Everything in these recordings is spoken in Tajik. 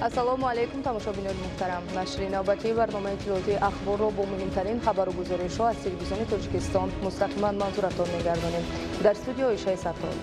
ассалому алайкум тамошобинони муҳтарам. Нашри навбатии барномаи иттилоотии ахборро бо муҳимтарин хабару гузоришҳо аз телевизиони Тоҷикистон мустақиман манзуратон мегардонем. Дар студио Ишаи Сартор.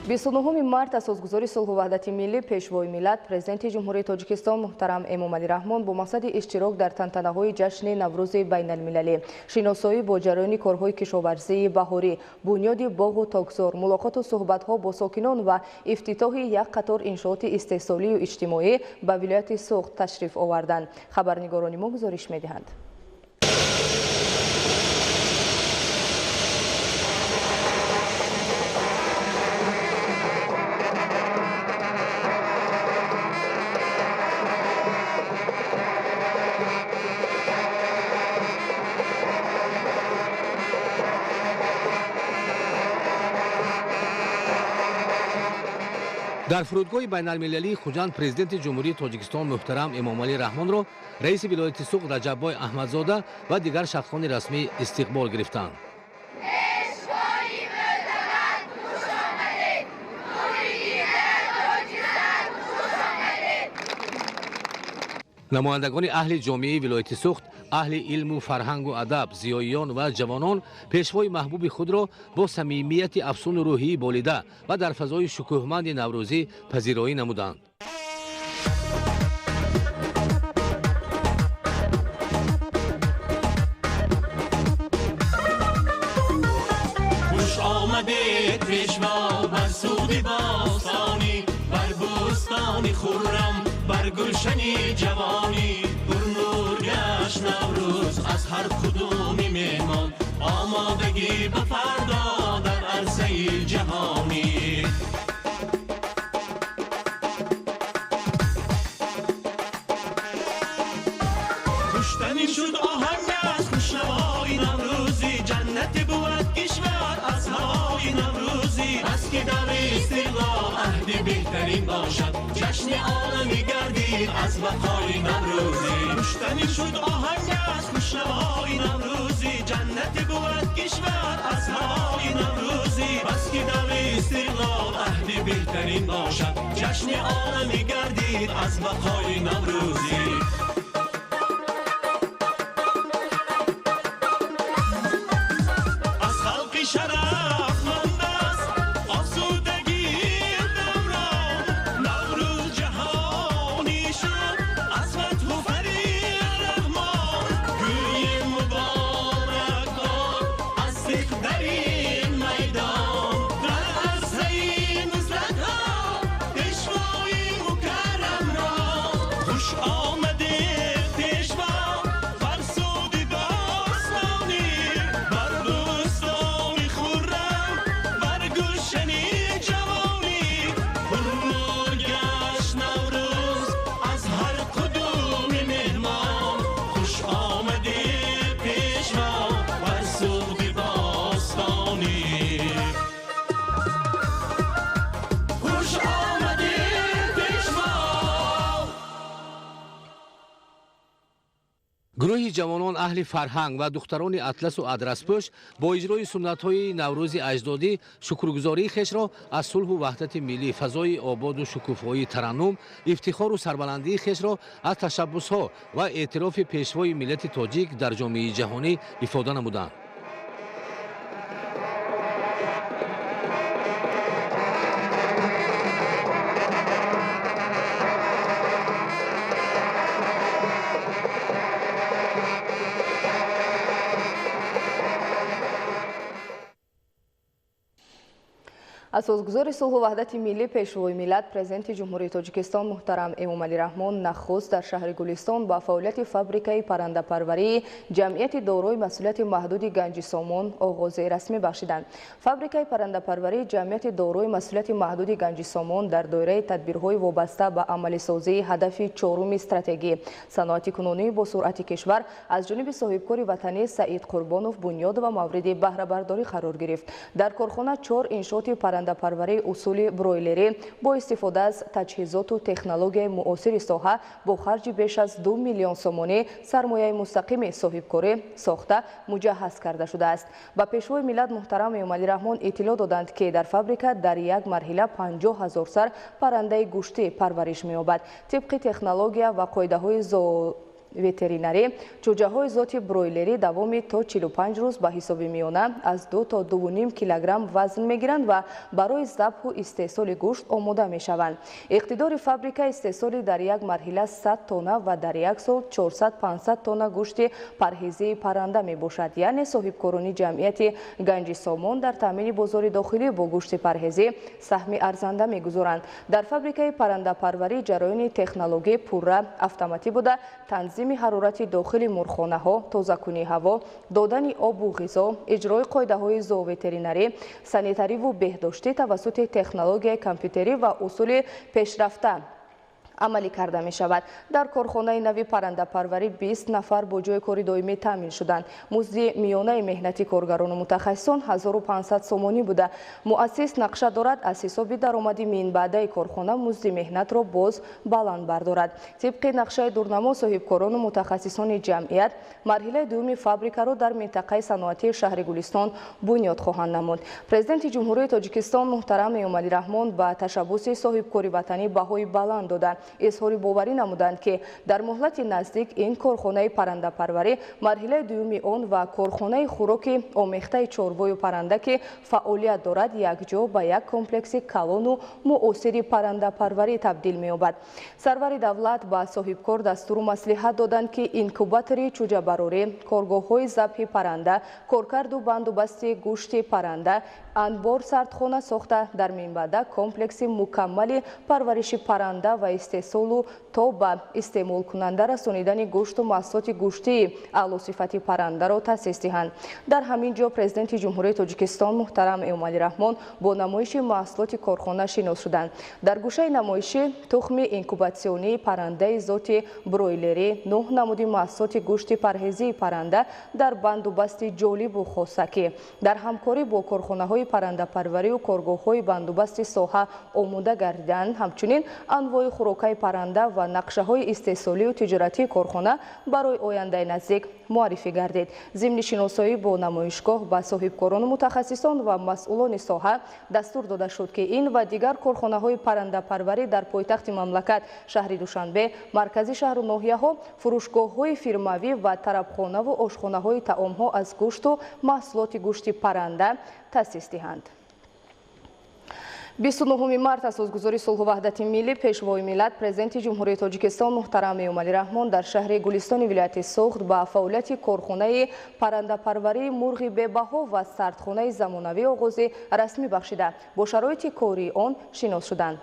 29 март асосгузори сулҳу ваҳдати миллӣ пешвои миллат президенти ҷумҳурии Тоҷикистон муҳтарам Эмомалӣ Раҳмон бо мақсади иштирок дар тантанаҳои ҷашни Наврӯзи байналмилалӣ, шиносоӣ бо ҷараёни корҳои кишоварзии баҳорӣ, бунёди боғу тогзор, мулоқоту суҳбатҳо бо сокинон ва ифтитоҳи як қатор иншооти истеҳсолию иҷтимоӣ ба вилояти Суғд ташриф оварданд. Хабарнигорони мо гузориш медиҳанд. дар фурудгоҳи байналмилалии Хуҷанд президенти ҷумҳурии Тоҷикистон муҳтарам Эмомалӣ Раҳмонро раиси вилояти Суғд Раҷаббой Аҳмадзода ва дигар шахсони расмӣ истиқбол гирифтанд. намояндагони аҳли ҷомеаи вилояти Суғд, аҳли илму фарҳангу адаб, зиёиён ва ҷавонон пешвои маҳбуби худро бо самимияти афсуну рӯҳии болида ва дар фазои шукӯҳманди наврӯзӣ пазироӣ намуданд. خوش آمدید پیشوا بر سوی باستانی، بر بوستانی خرم، بر گلشنی جوانی. پرنور گشت نوروز از هر کدومی مهمان، آمادگی به فردا در عرصه جهانی. کشتنی شد آهنگ از خوشنوای نوروزی، جنت بود کشور از هوای نوروزی. بس که دم استقلال عهد بهترین باشد، جشن عالمی گردید از بقای نوروزی. کشتنی شد آهنگ از خوشنوای نوروزی، جنت بود کشور از هوای نوروزی. بس که دم استقلال عهد بهترین باشد، جشن عالمی گردید از بقای نوروزی. شرف مانده است آسودگی دوران، نوروز جهانی شد از فتح و فریح رحمان. گوییم مبارک باد از ثق در این میدان، در عرصه نصرت ها پیشوای مکرم را. خوش آمده پیشوا فرسود باستانی، بر گروهی جوانان اهل فرهنگ و دختران اطلس و ادرسپوش با اجرای سنت‌های نوروز اجدادی شکرگزاری خیش را از صلح و وحدت ملی، فضای آباد و شکوفایی ترنم، افتخار و سربلندی خیش را از تشبس‌ها و اعتراف پیشوای ملت تاجیک در جامعه جهانی افاده نمودند. асосгузори сулҳу ваҳдати миллӣ пешвои миллат президенти ҷумҳурии Тоҷикистон муҳтарам Эмомалӣ Раҳмон нахуст дар шаҳри Гулистон ба фаъолияти фабрикаи паррандапарварии ҷамъияти дорои масъулияти маҳдуди Ганҷи Сомон оғози расмӣ бахшиданд. Фабрикаи паррандапарварии ҷамъияти дорои масъулияти маҳдуди Ганҷи Сомон дар доираи тадбирҳои вобаста ба амалисозии ҳадафи чоруми стратегӣ саноати кунонии босуръати кишвар аз ҷониби соҳибкори ватанӣ Саид Қурбонов бунёд ва мавриди баҳрабардорӣ қарор гирифт. Дар корхона 4 иншооти паррандапарварии усули бройлерӣ бо истифода аз таҷҳизоту технологияи муосири соҳа бо харҷи беш аз 2 миллион сомонӣ сармояи мустақими соҳибкорӣ сохта муҷаҳҳаз карда шудааст. Ба пешвои миллат муҳтарам Эмомалӣ Раҳмон иттилоъ доданд, ки дар фабрика дар як марҳила 50 000 сар паррандаи гӯштӣ парвариш меёбад. Тибқи технология ва қоидаҳои ветеринарӣ, ҷӯҷаҳои зоти бройлерӣ давоми то 45 рӯз ба ҳисоби миёна аз 2 то 2,5 килограмм вазн мегиранд ва барои забҳу истеҳсоли гӯшт омода мешаванд. Иқтидори фабрика истеҳсоли дар як марҳила 100 тонна ва дар як сол 400-500 тонна гӯшти парҳезии парранда мебошад. Яъне соҳибкорони ҷамъияти ганҷи сомон дар таъмини бозори дохилӣ бо гӯшти парҳезӣ саҳми арзанда мегузоранд. Дар фабрикаи паррандапарварӣ ҷараёни технологӣ пурра автоматӣ буда танзими ҳарорати дохили мурхонаҳо, тозакунии ҳаво, додани обу ғизо, иҷрои қоидаҳои зооветеринарӣ, санитариву беҳдоштӣ тавассути технологияи компютерӣ ва усули пешрафта амалӣ карда мешавад. Дар корхонаи нави паррандапарварӣ 20 нафар бо ҷои кори доимӣ таъмин шуданд. Музди миёнаи меҳнати коргарону мутахассисон 1500 сомонӣ буда. муассис нақша дорад аз ҳисоби даромади минбаъдаи корхона музди меҳнатро боз баланд бардорад. тибқи нақшаи дурнамо соҳибкорону мутахассисони ҷамъият марҳилаи дуюми фабрикаро дар минтақаи саноатии шаҳри Гулистон бунёд хоҳанд намуд. Президенти ҷумҳурии Тоҷикистон муҳтарам Эмомалӣ Раҳмон ба ташаббуси соҳибкори ватанӣ баҳои баланд дода изҳори боварӣ намуданд, ки дар муҳлати наздик ин корхонаи паррандапарварӣ марҳилаи дуюми он ва корхонаи хӯроки омехтаи чорвою парранда, ки фаъолият дорад, якҷо ба як комплекси калону муосири паррандапарварӣ табдил меёбад. Сарвари давлат ба соҳибкор дастуру маслиҳат доданд, ки инкубатори чӯҷабарорӣ, коргоҳҳои забҳи парранда, коркарду бандубасти гӯшти парранда, анбор сардхона сохта дар минбаъда комплекси мукаммали парвариши парранда ва истеҳсолу то ба истеъмолкунанда расонидани гӯшту маҳсулоти гӯштии аълосифати паррандаро таъсис диҳанд. Дар ҳамин ҷо Президенти ҷумҳурии Тоҷикистон муҳтарам Эмомалӣ Раҳмон бо намоиши маҳсулоти корхона шинос шуданд. Дар гӯшаи намоишӣ тухми инкубатсионии паррандаи зоти бройлерӣ, 9 намуди маҳсулоти гӯшти парҳезии парранда дар бандубасти ҷолибу хосакӣ дар ҳамкорӣ бо корхонаҳои паррандапарварию коргоҳҳои бандубасти соҳа омода гардиданд. Ҳамчунин анвои хӯрокаи парранда ва нақшаҳои истеҳсолию тиҷоратии корхона барои ояндаи наздик муаррифӣ гардид. зимни шиносоӣ бо намоишгоҳ ба соҳибкорону мутахассисон ва масъулони соҳа дастур дода шуд, ки ин ва дигар корхонаҳои паррандапарварӣ дар пойтахти мамлакат шаҳри Душанбе, маркази шаҳру ноҳияҳо, фурӯшгоҳҳои фирмавӣ ва тарабхонаву ошхонаҳои таомҳо аз гӯшту маҳсулоти гӯшти парранда таъсис диҳанд. 29 март асосгузори сулҳу ваҳдати миллӣ пешвои миллат Президенти ҷумҳурии Тоҷикистон муҳтарам Эмомалӣ Раҳмон дар шаҳри Гулистони вилояти Суғд ба фаъолияти корхонаи паррандапарварии мурғи бебаҳо ва сардхонаи замонавӣ оғози расмӣ бахшида бо шароити кории он шинос шуданд.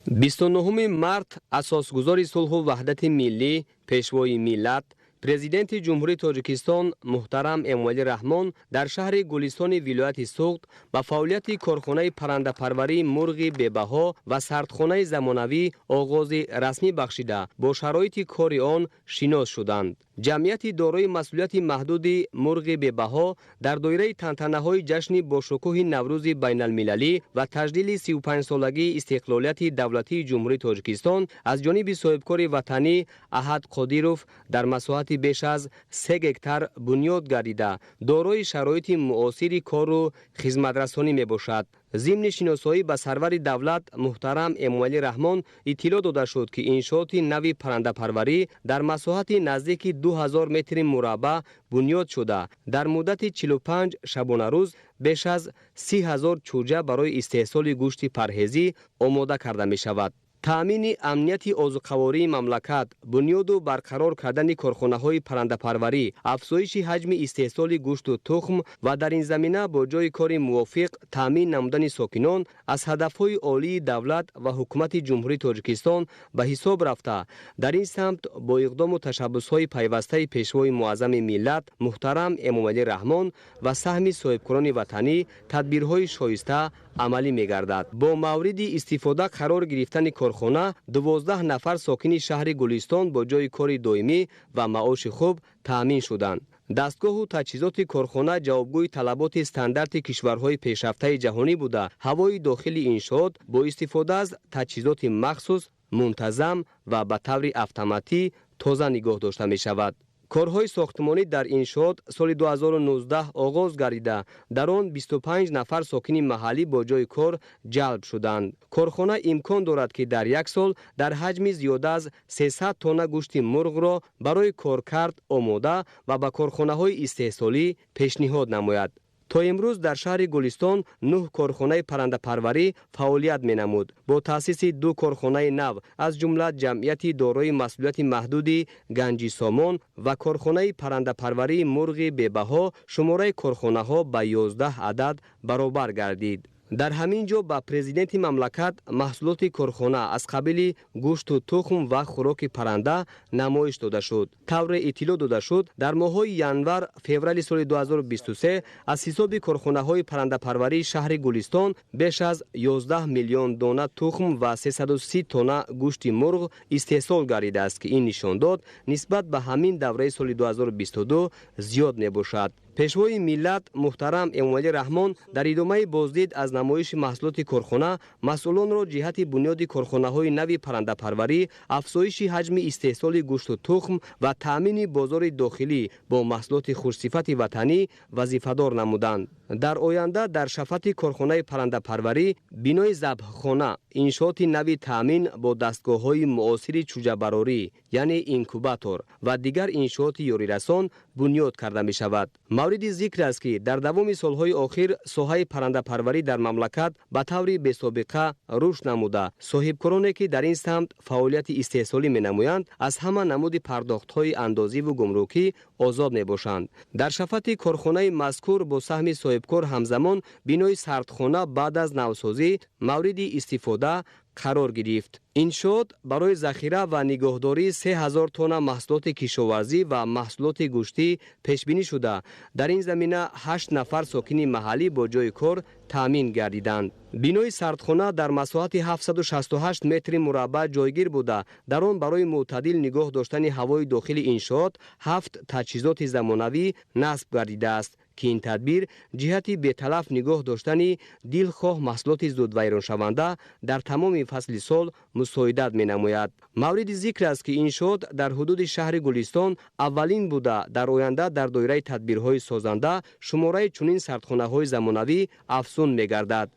29 март асосгузори сулҳу ваҳдати миллӣ пешвои миллат Президенти ҷумҳурии Тоҷикистон муҳтарам Эмомалӣ Раҳмон дар шаҳри Гулистони вилояти Суғд ба фаъолияти корхонаи паррандапарварии мурғи бебаҳо ва сардхонаи замонавӣ оғози расмӣ бахшида бо шароити кори он шинос шуданд. ҷамъияти дорои масъулияти маҳдуди мурғи бебаҳо дар доираи тантанаҳои ҷашни бошукӯҳи Наврӯзи байналмилалӣ ва таҷдили 35-солагии истиқлолияти давлатии ҷумҳурии Тоҷикистон аз ҷониби соҳибкори ватанӣ Аҳад Қодиров дар масоҳати беш аз 3 гектар бунёд гардида дорои шароити муосири кору хизматрасонӣ мебошад. зимни шиносоӣ ба сарвари давлат муҳтарам Эмомалӣ Раҳмон иттилоъ дода шуд, ки иншооти нави паррандапарварӣ дар масоҳати наздики 2000 метри мураббаъ бунёд шуда дар муддати 45 шабонарӯз беш аз 30 000 чӯҷа барои истеҳсоли гӯшти парҳезӣ омода карда мешавад. таъмини амнияти озуқавории мамлакат, бунёду барқарор кардани корхонаҳои паррандапарварӣ, афзоиши ҳаҷми истеҳсоли гӯшту тухм ва дар ин замина бо ҷои кори мувофиқ таъмин намудани сокинон аз ҳадафҳои олии давлат ва ҳукумати ҷумҳурии Тоҷикистон ба ҳисоб рафта, дар ин самт бо иқдому ташаббусҳои пайвастаи пешвои муаззами миллат муҳтарам Эмомалӣ Раҳмон ва саҳми соҳибкорони ватанӣ тадбирҳои шоиста амалӣ мегардад. бо мавриди истифода қарор гирифтани корхона 12 нафар сокини шаҳри Гулистон бо ҷои кори доимӣ ва маоши хуб таъмин шуданд. дастгоҳу таҷҳизоти корхона ҷавобгӯи талаботи стандарти кишварҳои пешрафтаи ҷаҳонӣ буда, ҳавои дохили иншоот бо истифода аз таҷҳизоти махсус, мунтазам ва ба таври автоматӣ тоза нигоҳ дошта мешавад. корҳои сохтмонӣ дар иншоот соли 2019 оғоз гардида, дар он 25 нафар сокини маҳаллӣ бо ҷойи кор ҷалб шуданд. корхона имкон дорад ки дар як сол дар ҳаҷми зиёда аз 300 тонна гӯшти мурғро барои коркард омода ва ба корхонаҳои истеҳсолӣ пешниҳод намояд. то имрӯз дар шаҳри Гулистон 9 корхонаи паррандапарварӣ фаъолият менамуд. бо таъсиси 2 корхонаи нав аз ҷумла ҷамъияти дорои масъулияти маҳдуди Ганҷи Сомон ва корхонаи паррандапарварии мурғи бебаҳо шумораи корхонаҳо ба 11 адад баробар гардид. дар ҳамин ҷо ба президенти мамлакат маҳсулоти корхона аз қабили гӯшту тухм ва хӯроки парранда намоиш дода шуд. тавре иттилоъ дода шуд, дар моҳҳои январ феврали соли 2023 аз ҳисоби корхонаҳои паррандапарварии шаҳри Гулистон беш аз 11 миллион дона тухм ва 330 тонна гӯшти мурғ истеҳсол гардидааст ки ин нишон дод нисбат ба ҳамин давраи соли 2022 зиёд мебошад. пешвои миллат муҳтарам Эмомалӣ Раҳмон дар идомаи боздид аз намоиши маҳсулоти корхона масъулонро ҷиҳати бунёди корхонаҳои нави паррандапарварӣ, афзоиши ҳаҷми истеҳсоли гӯшту тухм ва таъмини бозори дохилӣ бо маҳсулоти хушсифати ватанӣ вазифадор намуданд. дар оянда дар шафати корхонаи паррандапарварӣ бинои забҳхона, иншооти нави таъмин бо дастгоҳҳои муосири чӯҷабарорӣ яъне инкубатор ва дигар иншооти ёрирасон бунёд карда мешавад. мавриди зикр аст ки дар давоми солҳои охир соҳаи паррандапарварӣ дар мамлакат ба таври бесобиқа рушд намуда, соҳибкороне ки дар ин самт фаъолияти истеҳсолӣ менамоянд аз ҳама намуди пардохтҳои андозиву гумрукӣ озод мебошанд. дар шафати корхонаи мазкур бо саҳми соҳибкор ҳамзамон бинои сардхона баъд аз навсозӣ мавриди истифода қарор гирифт. иншоот барои захира ва нигоҳдории 3000 тонна маҳсулоти кишоварзӣ ва маҳсулоти гӯштӣ пешбинӣ шуда, дар ин замина 8 нафар сокини маҳаллӣ бо ҷойи кор таъмин гардиданд. бинои сардхона дар масоҳати 768 метри мураббаъ ҷойгир буда, дар он барои мӯътадил нигоҳ доштани ҳавои дохили иншоот 7 таҷҳизоти замонавӣ насб гардидааст ки ин тадбир ҷиҳати беталаф нигоҳ доштани дилхоҳ маҳсулоти зудвайроншаванда дар тамоми фасли сол мусоидат менамояд. мавриди зикр аст ки иншоот дар ҳудуди шаҳри Гулистон аввалин буда дар оянда дар доираи тадбирҳои созанда шумораи чунин сардхонаҳои замонавӣ афзун мегардад.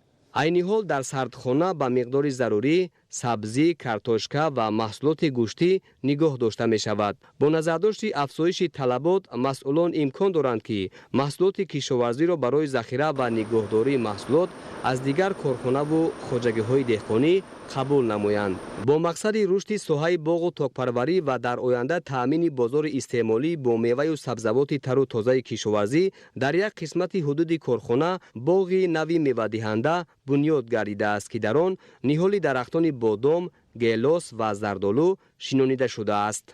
айни ҳол дар сардхона ба миқдори зарурӣ сабзӣ, картошка ва маҳсулоти гӯштӣ нигоҳ дошта мешавад. бо назардошти афзоиши талабот, масъулон имкон доранд ки маҳсулоти кишоварзиро барои захира ва нигоҳдории маҳсулот аз дигар корхонаву хоҷагиҳои деҳқонӣ қабул намоянд. бо мақсади рушди соҳаи боғу токпарварӣ ва дар оянда таъмини бозори истеъмолӣ бо меваю сабзавоти тару тозаи кишоварзӣ дар як қисмати ҳудуди корхона боғи нави мевадиҳанда бунёд гардидааст ки дар он ниҳоли дарахтони бодом, гелос ва зардолу шинонида шудааст.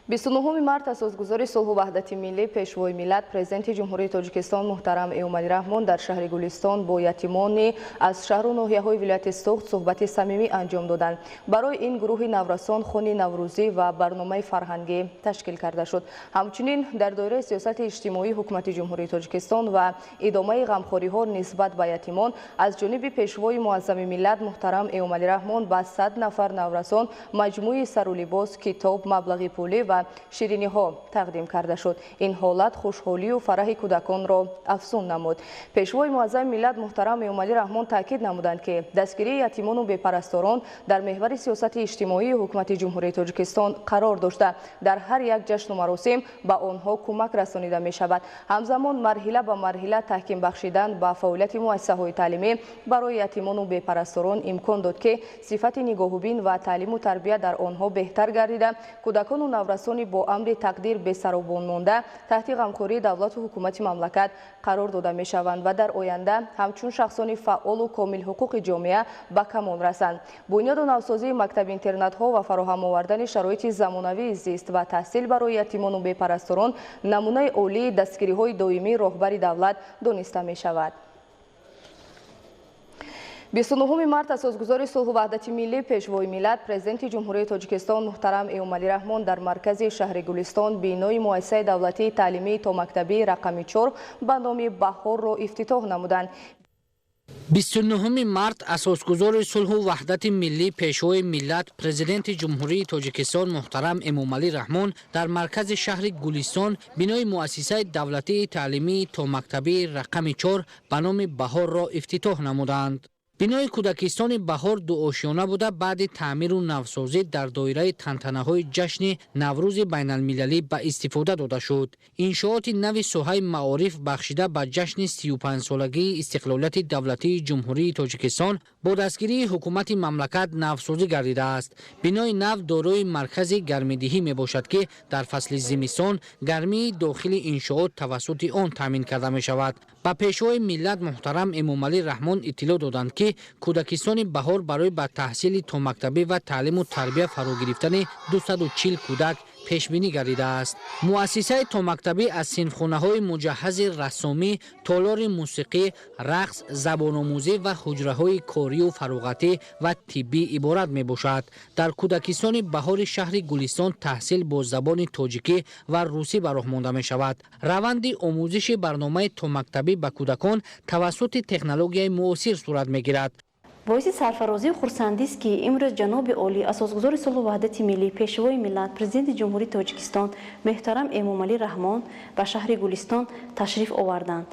29 март асосгузори сулҳу ваҳдати миллӣ пешвои миллат президенти ҷумҳурии Тоҷикистон муҳтарам Эмомалӣ Раҳмон дар шаҳри Гулистон бо ятимони аз шаҳру ноҳияҳои вилояти Суғд суҳбати самимӣ анҷом доданд. барои ин гурӯҳи наврасон хуни наврӯзӣ ва барномаи фарҳангӣ ташкил карда шуд. ҳамчунин дар доираи сиёсати иҷтимоии ҳукумати ҷумҳурии Тоҷикистон ва идомаи ғамхориҳо нисбат ба ятимон аз ҷониби пешвои муаззами миллат муҳтарам Эмомалӣ Раҳмон ба 100 нафар наврасон маҷмӯи сарулибос, китоб, маблағи пулӣ ва шириниҳо тақдим карда шуд. ин ҳолат хушҳолию фараҳи кӯдаконро афзун намуд. пешвои муаззами миллат муҳтарам Эмомалӣ Раҳмон таъкид намуданд ки дастгирии ятимону бепарасторон дар меҳвари сиёсати иҷтимоии ҳукумати ҷумҳурии Тоҷикистон қарор дошта, дар ҳар як ҷашну маросим ба онҳо кӯмак расонида мешавад. ҳамзамон марҳила ба марҳила таҳким бахшидан ба фаъолияти муассисаҳои таълимӣ барои ятимону бепарасторон имкон дод ки сифати нигоҳубин ва таълиму тарбия дар онҳо беҳтар гардида, кӯдакону наврасон бо амри тақдир бесаробон монда таҳти ғамхории давлату ҳукумати мамлакат қарор дода мешаванд ва дар оянда ҳамчун шахсони фаъолу комилҳуқуқи ҷомеа ба камол расанд. бунёду навсозии мактаб-интернатҳо ва фароҳам овардани шароити замонавии зист ва таҳсил барои ятимону бепарасторон намунаи олии дастгириҳои доимии роҳбари давлат дониста мешавад. 29 март асосгузори сулҳу ваҳдати миллӣ пешвои миллат президенти ҷумҳурияи тоҷикистон муҳтарам Эмомалӣ Раҳмон дар маркази шаҳри Гулистон бинои муассисаи давлатии таълимии томактабии рақами 4 ба номи Баҳорро ифтитоҳ намуданд. 29 март асосгузори сулҳу ваҳдати миллӣ пешвои миллат президенти ҷумҳурии тоҷикистон муҳтарам Эмомалӣ Раҳмон дар маркази шаҳри Гулистон бинои муассисаи давлатии таълимии томактабии рақами 4 ба номи Баҳорро ифтитоҳ намуданд. бинои кӯдакистони Баҳор дуошёна буда баъди таъмиру навсозӣ дар доираи тантанаҳои ҷашни Наврӯзи байналмилалӣ ба истифода дода шуд. иншооти нави соҳаи маориф бахшида ба ҷашни 35-солагии истиқлолияти давлатии ҷумҳурии Тоҷикистон бо дастгирии ҳукумати мамлакат навсозӣ гардидааст. бинои нав дорои маркази гармидиҳӣ мебошад ки дар фасли зимистон гармии дохили иншоот тавассути он таъмин карда мешавад. ба пешвои миллат муҳтарам Эмомалӣ Раҳмон иттилоъ доданд ки кӯдакистони Баҳор барои ба таҳсили томактабӣ ва таълиму тарбия фаро гирифтани 240 кӯдак пешбинӣ гардидааст. муассисаи томактабӣ аз синфхонаҳои муҷаҳҳази рассомӣ, толори мусиқӣ, рақс, забономӯзӣ ва ҳуҷраҳои корию фароғатӣ ва тиббӣ иборат мебошад. дар кӯдакистони Баҳори шаҳри Гулистон таҳсил бо забони тоҷикӣ ва русӣ ба роҳ монда мешавад. раванди омӯзиши барномаи томактабӣ ба кӯдакон тавассути технологияи муосир сурат мегирад. боиси сарфарозии хурсандист ки имрӯз ҷаноби олӣ асосгузори сулҳу ваҳдати миллӣ пешвои миллат президенти ҷумҳурии Тоҷикистон муҳтарам Эмомалӣ Раҳмон ба шаҳри Гулистон ташриф оварданд.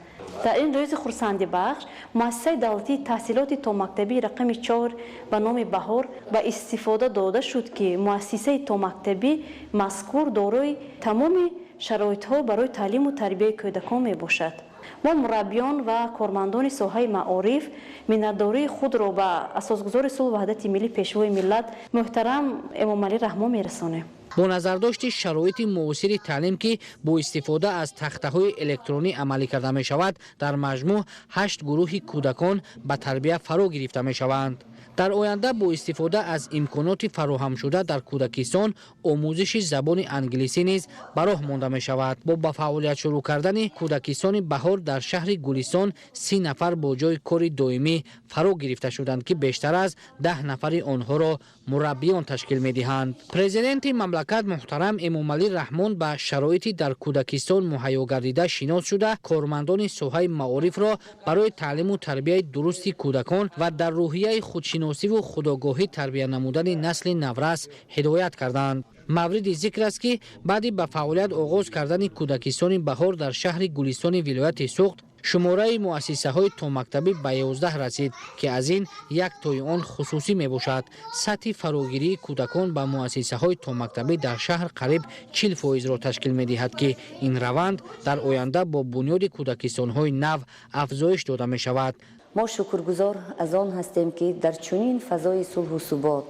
дар ин рӯзи хурсандибахш муассисаи давлатии таҳсилоти томактабии рақами 4 ба номи Баҳор ба истифода дода шуд ки муассисаи томактабӣ мазкур дорои тамоми шароитҳо барои таълиму тарбияи кӯдакон мебошад. мо мураббиён ва кормандони соҳаи маориф миннатдории худро ба асосгузори сулҳу ваҳдати миллӣ пешвои миллат муҳтарам Эмомалӣ Раҳмон мерасонем. бо назардошти шароити муосири таълим ки бо истифода аз тахтаҳои электронӣ амалӣ карда мешавад, дар маҷмӯъ 8 гурӯҳи кӯдакон ба тарбия фаро гирифта мешаванд. дар оянда бо истифода аз имконоти фароҳамшуда дар кӯдакистон омӯзиши забони англисӣ низ ба роҳ монда мешавад. бо ба фаъолият шурӯъ кардани кӯдакистони Баҳор дар шаҳри Гулистон 30 нафар бо ҷои кори доимӣ фаро гирифта шуданд ки бештар аз 10 нафари онҳоро мураббиён ташкил медиҳанд. президенти мамлакат муҳтарам Эмомалӣ Раҳмон ба шароити дар кӯдакистон муҳайё гардида шинос шуда кормандони соҳаи маорифро барои таълиму тарбияи дурусти кӯдакон ва дар рӯҳияи худшиносиву худогоҳӣ тарбия намудани насли наврас ҳидоят карданд. мавриди зикр аст ки баъди ба фаъолият оғоз кардани кӯдакистони Баҳор дар шаҳри Гулистони вилояти Суғд шумораи муассисаҳои томактабӣ ба 11 расид ки аз ин як тои он хусусӣ мебошад. сатҳи фарогирии кӯдакон ба муассисаҳои томактабӣ дар шаҳр қариб 40%-ро ташкил медиҳад ки ин раванд дар оянда бо бунёди кӯдакистонҳои нав афзоиш дода мешавад. мо шукргузор аз он ҳастем ки дар чунин фазои сулҳу субот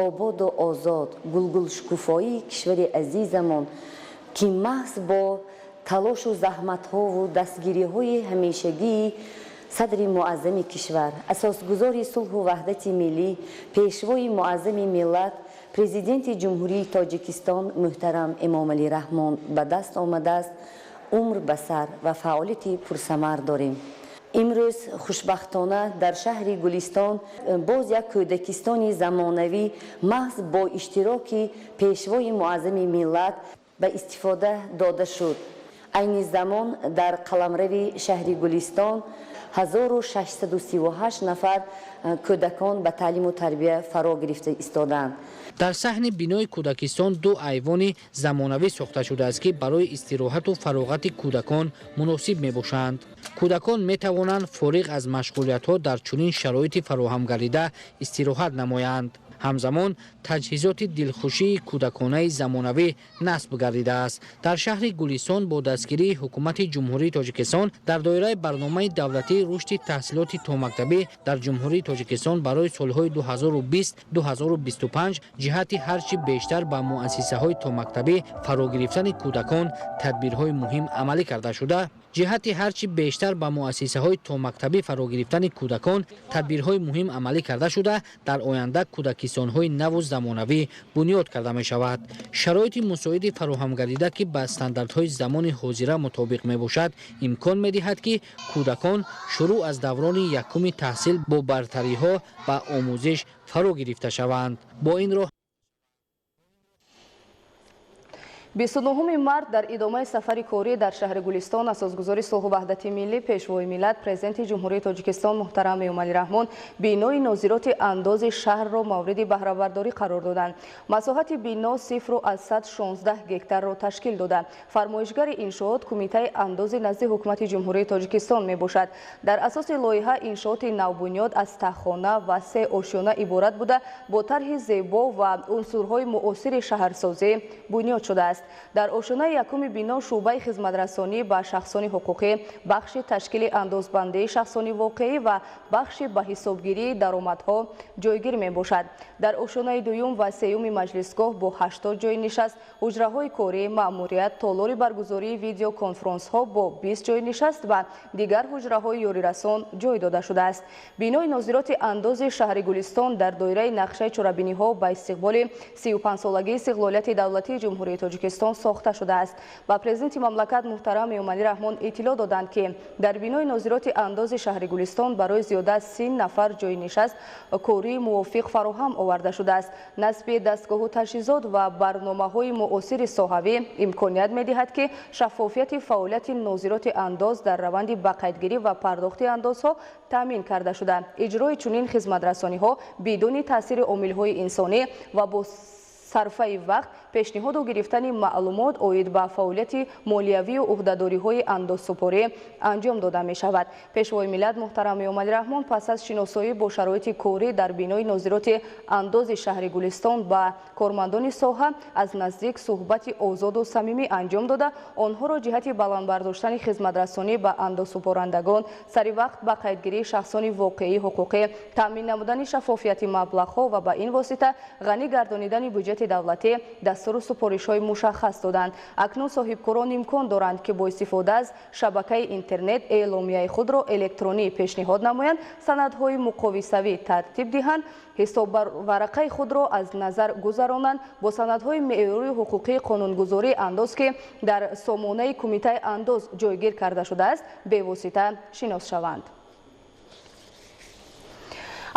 ободу озод гулгулшукуфоии кишвари азизамон ки маҳз бо талошу заҳматҳову дастгириҳои ҳамешагии садри муаззами кишвар асосгузори сулҳу ваҳдати миллӣ пешвои муаззами миллат президенти ҷумҳурии Тоҷикистон муҳтарам Эмомалӣ Раҳмон ба даст омадааст. умр ба сар ва фаъолияти пурсамар дорем. имрӯз хушбахтона дар шаҳри Гулистон боз як кӯдакистони замонавӣ маҳз бо иштироки пешвои муаззами миллат ба истифода дода шуд. айни замон дар қаламрави шаҳри Гулистон 1638 нафар кӯдакон ба таълиму тарбия фаро гирифта истоданд. дар саҳни бинои кӯдакистон 2 айвони замонавӣ сохта шудааст ки барои истироҳату фароғати кӯдакон муносиб мебошанд. кӯдакон метавонанд фориғ аз машғулиятҳо дар чунин шароити фароҳам гардида истироҳат намоянд. ҳамзамон таҷҳизоти дилхушии кӯдаконаи замонавӣ насб гардидааст. дар шаҳри Гулистон бо дастгирии ҳукумати ҷумҳурии Тоҷикистон дар доираи барномаи давлатии рушди таҳсилоти томактабӣ дар ҷумҳурии Тоҷикистон барои солҳои 2020-2025 ҷиҳати ҳарчи бештар ба муассисаҳои томактабӣ фаро гирифтани кӯдакон тадбирҳои муҳим амалӣ карда шуда ҷиҳати ҳарчи бештар ба муассисаҳои томактабӣ фаро гирифтани кӯдакон тадбирҳои муҳим амалӣ карда шуда, дар оянда кӯдакистонҳои наву замонавӣ бунёд карда мешавад. шароити мусоиди фароҳам гардида ки ба стандартҳои замони ҳозира мутобиқ мебошад, имкон медиҳад ки кӯдакон шурӯъ аз даврони якуми таҳсил бо бартариҳо ба омӯзиш фаро гирифта шаванд. бо ин роҳ 29 март дар идомаи сафари корӣ дар шаҳри Гулистон асосгузори сулҳу ваҳдати миллӣ пешвои миллат президенти ҷумҳурии Тоҷикистон муҳтарам Эмомалӣ Раҳмон бинои нозироти андози шаҳрро мавриди баҳравардорӣ қарор доданд. масоҳати бино 0/116 гектарро ташкил дода, фармоишгари иншоот кумитаи андози назди ҳукумати ҷумҳурии Тоҷикистон мебошад. дар асоси лоиҳа иншооти навбунёд аз таххона ва 3 ошёна иборат буда бо тарҳи зебо ва унсурҳои муосири шаҳрсозӣ бунёд шудааст. дар ошонаи якуми бино шуъбаи хизматрасонӣ ба шахсони ҳуқуқӣ, бахши ташкили андозбандии шахсони воқеӣ ва бахши ба ҳисобгирии даромадҳо ҷойгир мебошад. дар ошонаи дуюм ва сеюми маҷлисгоҳ бо 80 ҷойи нишаст, ҳуҷраҳои корӣ, маъмурият, толори баргузории видеоконфронсҳо бо 20 ҷойи нишаст ва дигар ҳуҷраҳои ёрирасон ҷой дода шудааст. бинои нозироти андози шаҳри Гулистон дар доираи нақшаи чорабиниҳо ба истиқболи 35-солагии истиқлолияти давлатии ҷумҳурии Тоҷикистон сохта шудааст. ба президенти мамлакат муҳтарам Эмомалӣ Раҳмон иттилоъ доданд ки дар бинои нозироти андози шаҳри Гулистон барои зиёда аз 30 нафар ҷойи нишаст кории мувофиқ фароҳам оварда шудааст. насби дастгоҳу таҷҳизот ва барномаҳои муосири соҳавӣ имконият медиҳад ки шаффофияти фаъолияти нозироти андоз дар раванди бақайдгирӣ ва пардохти андозҳо таъмин карда шуда, иҷрои чунин хизматрасониҳо бидуни таъсири омилҳои инсонӣ ва бо сарфаи вақт пешниҳоду гирифтани маълумот оид ба фаъолияти молиявию уҳдадориҳои андозсупорӣ анҷом дода мешавад. пешвои миллат муҳтарам Эмомалӣ Раҳмон пас аз шиносоӣ бо шароити корӣ дар бинои нозироти андози шаҳри Гулистон ба кормандони соҳа аз наздик суҳбати озоду самимӣ анҷом дода, онҳоро ҷиҳати баландбардоштани хизматрасонӣ ба андозсупорандагон, саривақт ба қайдгирии шахсони воқеии ҳуқуқӣ, таъмин намудани шаффофияти маблағҳо ва ба ин восита ғанӣ гардонидани бюҷети давлатӣ дастуру супоришҳои мушаххас доданд. акнун соҳибкорон имкон доранд ки бо истифода аз шабакаи интернет эъломияи худро электронӣ пешниҳод намоянд, санадҳои муқовисавӣ тартиб диҳанд, ҳисобварақаи худро аз назар гузаронанд, бо санадҳои меъёрии ҳуқуқии қонунгузории андоз ки дар сомонаи кумитаи андоз ҷойгир карда шудааст, бевосита шинос шаванд.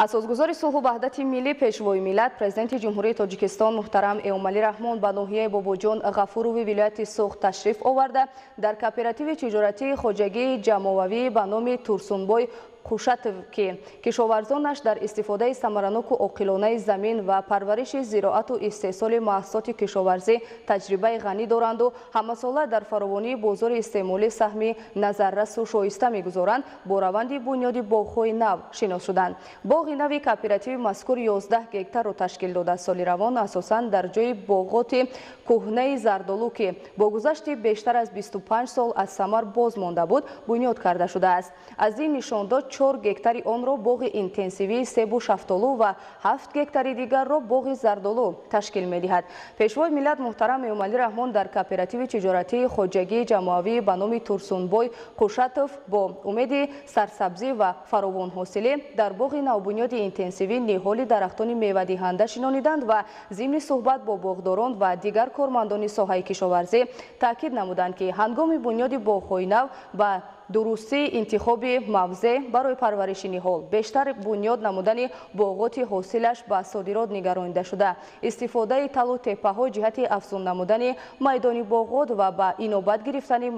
асосгузори сулҳу ваҳдати миллӣ пешвои миллат президенти ҷумҳурии Тоҷикистон муҳтарам Эмомалӣ Раҳмон ба ноҳияи Бобоҷон Ғафурови вилояти Суғд ташриф оварда дар кооперативи тиҷоратии хоҷагии ҷамъовавӣ ба номи Турсунбой Қушатов ки кишоварзонаш дар истифодаи самараноку оқилонаи замин ва парвариши зироату истеҳсоли маҳсулоти кишоварзӣ таҷрибаи ғанӣ доранду ҳамасола дар фаровонии бозори истеъмолӣ саҳми назаррасу шоиста мегузоранд, бо раванди бунёди боғҳои нав шинос шуданд. боғи нави кооперативи мазкур 11 гектарро ташкил дода, соли равон асосан дар ҷои боғоти кӯҳнаи зардолу ки бо гузашти бештар аз 25 сол аз самар боз монда буд, бунёд карда шудааст. аз ин нишондод 4 гектари онро боғи интенсивии себу шафтолу ва 7 гектари дигарро боғи зардолу ташкил медиҳад. пешвои миллат муҳтарам Эмомалӣ Раҳмон дар кооперативи тиҷоратии хоҷагии ҷамъовавӣ ба номи Турсунбой Қушатов бо умеди сарсабзӣ ва фаровонҳосилӣ дар боғи навбунёди интенсивӣ ниҳоли дарахтони мевадиҳанда шинониданд ва зимни суҳбат бо боғдорон ва дигар кормандони соҳаи кишоварзӣ таъкид намуданд ки ҳангоми бунёди боғҳои нав ба дурустии интихоби мавзеъ барои парвариши ниҳол, бештар бунёд намудани боғоти ҳосилаш ба содирот нигаронида шуда, истифодаи талу теппаҳо ҷиҳати афзун намудани майдони боғот ва ба инобат гирифтани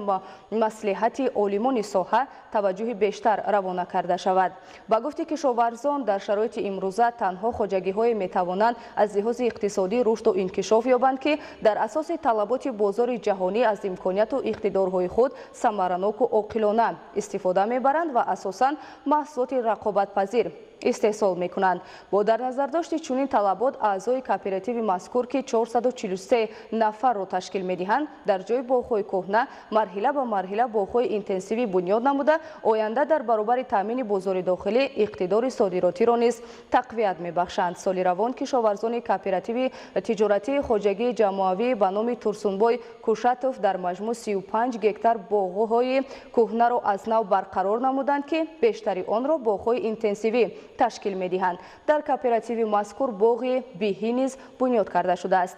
маслиҳати олимони соҳа таваҷҷӯҳи бештар равона карда шавад. ба гуфти кишоварзон, дар шароити имрӯза танҳо хоҷагиҳое метавонанд аз лиҳози иқтисодӣ рушду инкишоф ёбанд ки дар асоси талаботи бозори ҷаҳонӣ аз имконияту иқтидорҳои худ самараноку оқилона истифода мебаранд ва асосан маҳсулоти рақобатпазир استحصال میکنند. با در نظر داشت چنین طلبات اعضای کооپراتیو مذکور که 443 نفر را تشکیل میدهند در جای باغ‌های کهنه مرحله به مرحله باغ‌های اینتنسیوی بنیاد نموده آینده در برابر تامین بازار داخلی اقتدار صادراتی را نیز تقویت میبخشند. سال روان کشاورزان کооپراتیو تجارتی خواجگی جمعوی به نام ترسونبای کوشاتوف در مجموع 35 گکتار باغ‌های کهنه را از نو برقرار نمودند که بیشتری آن را باغ‌های اینتنسیوی تشکیل می‌دهند. در کооپراتیو مذکور باغ بیهی نیز بنیاد کرده شده است.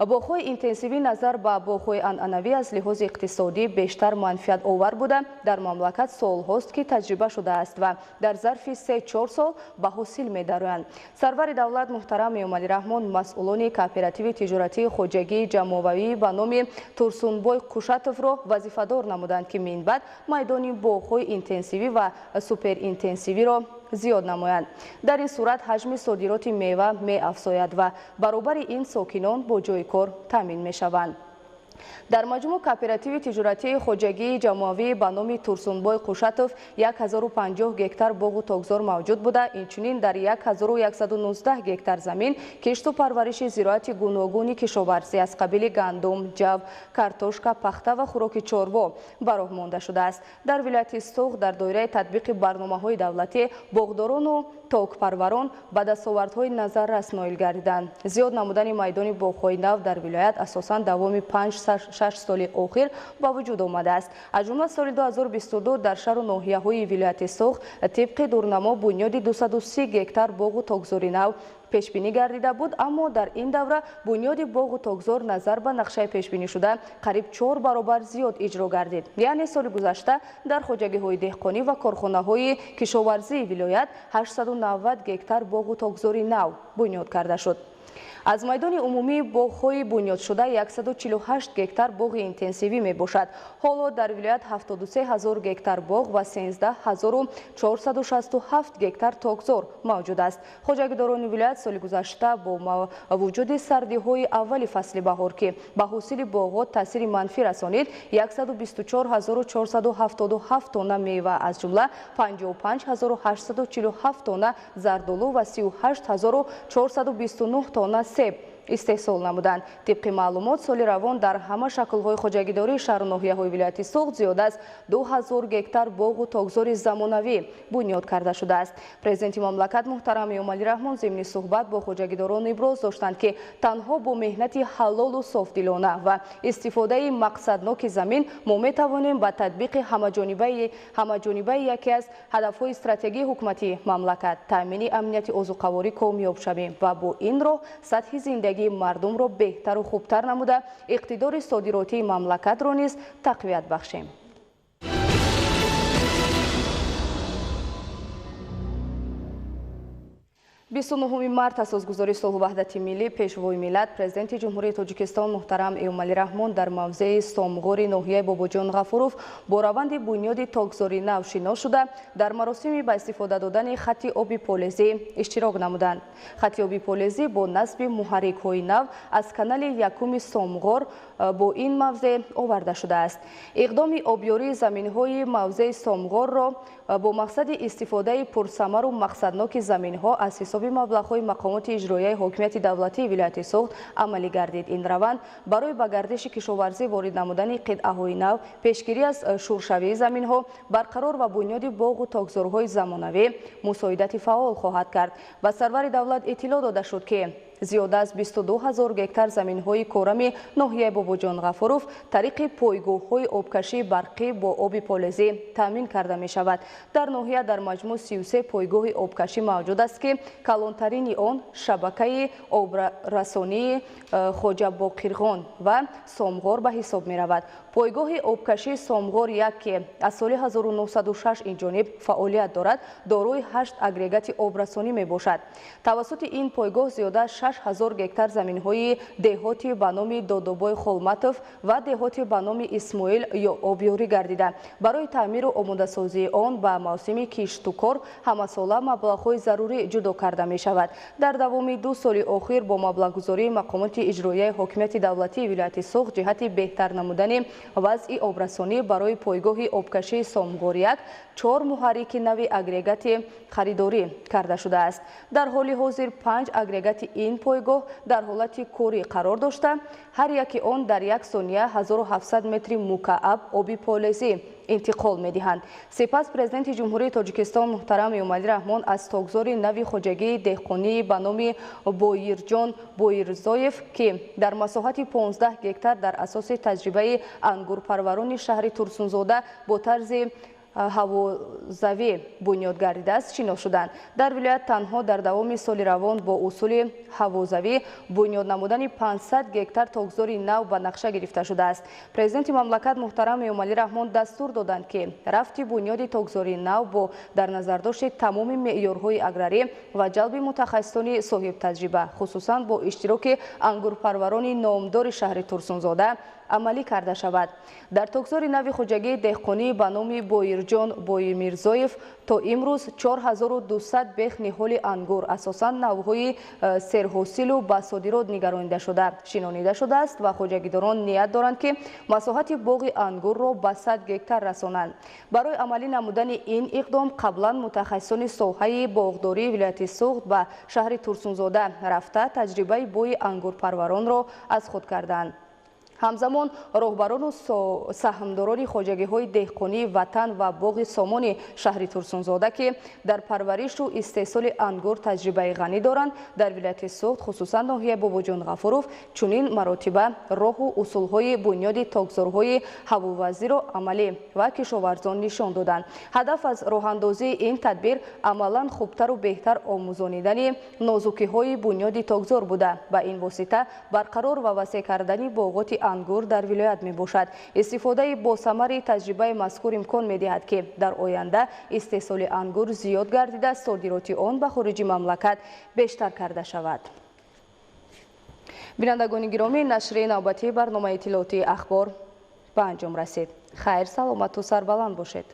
باغ‌های اینتنسیوی نظر به باغ‌های عنعنوی از لحاظ اقتصادی بیشتر منفعت آور بوده در مملکت سال‌هاست که تجربه شده است و در ظرف 3-4 سال به حاصل می‌دارند. سرور دولت محترم ایومالی رحمان مسئولان کооپراتیو تجارتی خواجگی جمعوی به نام ترسونبای کوشاتوف را وظیفه‌دار نمودند که من بعد میدان باغ‌های اینتنسیوی و سوپر اینتنسیوی را زیاد نمایند. در این صورت حجم صادرات میوه می افزاید و برابر این ساکنان با جای کار تامین می شوند. در مجموع کооپراتیو تجارتی خواجگی جمعوی به نام ترسونبای کوشاتوف 1050 گکتار باغ و تاکزار موجود بوده. اینچنین در 1119 گکتار زمین کشت و پرورش زراعت گوناگونی کشاورزی از قبیل گندم، جو، کارتوشکا، پخته و خوراک چاروا به راه مانده شده است. در ولایت سوغ در دایره تطبیق برنامه‌های دولتی باغداران و تاکپروران به دستاوردهای نظررس نائل گردیدند. زیاد نمودن میدان باغ‌های نو در ولایت اساساً دوام 5-6 سال اخیر با وجود آمده است. از جمله سال 2022 در شهر و ناحیه‌های ولایت سوغ طبق دورنما بنیاد 230 گکتار باغ و تاکزاری نو پیش بینی گردیده بود، اما در این دوره بنیاد باغ و تاکزار نظر به نقشه پیش بینی شده قریب 4 برابر زیاد اجرا گردید. یعنی سال گذشته در خواجگی‌های دهقانی و کارخانه‌های کشاورزی ولایت 890 گکتار باغ و تاکزاری نو بنیاد کرده شد. از میدان عمومی باغ‌های بنیاد شده 148 گکتار باغ اینتنسیوی می باشد. حالا در ولایت 73000 گکتار باغ و 13467 گکتار تاکزار موجود است. خواجگیداران ولایت سال گذشته با وجود سردی‌های اول فصل بهار که به حاصل باغات تاثیر منفی رسانید 124477 تن میوه از جمله 55847 تن زردآلو و 38429 تن سیب استحصال نمودند. طبق معلومات سال روان در همه شکل‌های خواجگیداری شهر و ناحیه‌های ولایت سوغ زیاد از 2000 گکتار باغ و تاکزار زمانوی بنیاد کرده شده است. پرزیدنت مملکت محترم ایومالی رحمان ضمن صحبت با خواجگیداران ابراز داشتند که تنها با مهنت حلال و صافدلانه و استفاده مقصدناک زمین ما می‌توانیم به تطبیق همه‌جانبه یکی از هدف‌های استراتژی حکومتی مملکت تامین امنیت عضوقواری کامیاب شویم و با این راه سطح زندگی مردم را بهتر و خوبتر نموده اقتدار صادراتی مملکت را نیز تقویت بخشیم. 29 مارت اساسگذاری صلح و وحدت ملی پیشوای ملت پرزیدنت جمهوری تاجیکستان محترم ایومالی رحمان در موضع سامغور ناحیه باباجان غفوروف با روند بنیاد تاکزاری نو شنا شده در مراسم به استفاده دادن خط آبی پولزی اشتراک نمودند. خط آبی پولزی با نصب محرک های نو از کانال یکم سامغور با این موضع آورده شده است. اقدام آبیاری زمین های موضع سامغور را با مقصد استفاده پرثمر و مقصدناک زمین ها از حساب مبلغ‌های مقامات اجرایی حاکمیت دولتی ولایت سوغد عملی گردید. این روند برای به گردش کشاورزی وارد نمودن قطعه‌های نو، پیشگیری از شورشوی زمین‌ها، برقرار و بنیاد باغ و تاکزارهای زمانوی مساعدت فعال خواهد کرد. و سرور دولت اطلاع داده شد که زیاد از 22000 گکتار زمین‌های کورمی ناحیه باباجان غفوروف طریق پایگاه‌های آبکشی برقی با آب پولزی تامین کرده می‌شود. در ناحیه در مجموع 33 پایگاه آبکشی موجود است که کلانترین آن شبکه آبرسانی خواجه باقرخان و سامغور به حساب می‌رود. پایگاه آبکشی سامغور یک که از سال 1906 این جانب فعالیت دارد، دارای 8 اگریگات آبرسانی میباشد. توسط این پایگاه زیاده 6 6000 гектар заминҳои деҳоти ба номи Додобой Холматов ва деҳоти ба номи Исмоил обёрӣ гардида, барои таъмиру омодасозии он ба мавсими кишту кор ҳамасола маблағҳои зарурӣ ҷудо карда мешавад. Дар давоми 2 соли охир бо маблағгузории мақомоти иҷроияи ҳокимияти давлатии вилояти Суғд ҷиҳати беҳтар намудани вазъи обрасонӣ барои пойгоҳи обкашии Сомгор-1 4 муҳаррики нави агрегати харидорӣ карда шудааст. Дар ҳоли ҳозир 5 агрегати ин пойгоҳ дар ҳолати корӣ қарор дошта, ҳар яки он дар 1 сония 1700 метри мукааб оби полезӣ интиқол медиҳанд. Сипас президенти ҷумҳурии Тоҷикистон муҳтарам Эмомалӣ Раҳмон аз тогзори нави хоҷагии деҳқонии ба номи Боирҷон Боирзоев, ки дар масоҳати 15 гектар дар асоси таҷрибаи ангурпарварони шаҳри Турсунзода бо тарзи ҳавозавӣ бунёд гардидааст, шинос шуданд. Дар вилоят танҳо дар давоми соли равон бо усули ҳавозавӣ бунёд намудани 500 гектар тогзори нав ба нақша гирифта шудааст. Президенти мамлакат муҳтарам Эмомалӣ Раҳмон дастур доданд, ки рафти бунёди тогзори нав бо дар назардошти тамоми меъёрҳои аграрӣ ва ҷалби мутахассисони соҳибтаҷриба, хусусан бо иштироки ангурпарварони номдори шаҳри Турсунзода амалӣ карда шавад. Дар тогзори нави хоҷагии деҳқонӣ ба номи Боирҷон Боимирзоев то имрӯз 4200 бех ниҳоли ангур, асосан навъҳои серҳосилу ба содирот нигаронида шуда шинонида шудааст ва хоҷагидорон ният доранд, ки масоҳати боғи ангурро ба 100 гектар расонанд. Барои амалӣ намудани ин иқдом қаблан мутахассисони соҳаи боғдории вилояти Суғд ба шаҳри Турсунзода рафта таҷрибаи бӯи ангурпарваронро аз худ карданд. ҳамзамон роҳбарону саҳмдорони хоҷагиҳои деҳқонии ватан ва боғи сомони шаҳри Турсунзода, ки дар парваришу истеҳсоли ангур таҷрибаи ғанӣ доранд, дар вилояти Суғд хусусан ноҳияи Бобоҷон Ғафуров чунин маротиба роҳу усулҳои бунёди тогзорҳои ҳавовазиро амалӣ ва кишоварзон нишон доданд. Ҳадаф аз роҳандозии ин тадбир амалан хубтару беҳтар омӯзонидани нозукиҳои бунёди тогзор буда, ба ин восита барқарор ва васеъ кардани боғоти ангур дар вилоят мебошад. Истифодаи босамари таҷрибаи мазкур имкон медиҳад, ки дар оянда истеҳсоли ангур зиёд гардида содироти он ба хориҷи мамлакат бештар карда шавад. бинандагони гиромӣ, нашри навбатии барномаи иттилоотии ахбор ба анҷом расид. Хайр, саломату сарбаланд бошед.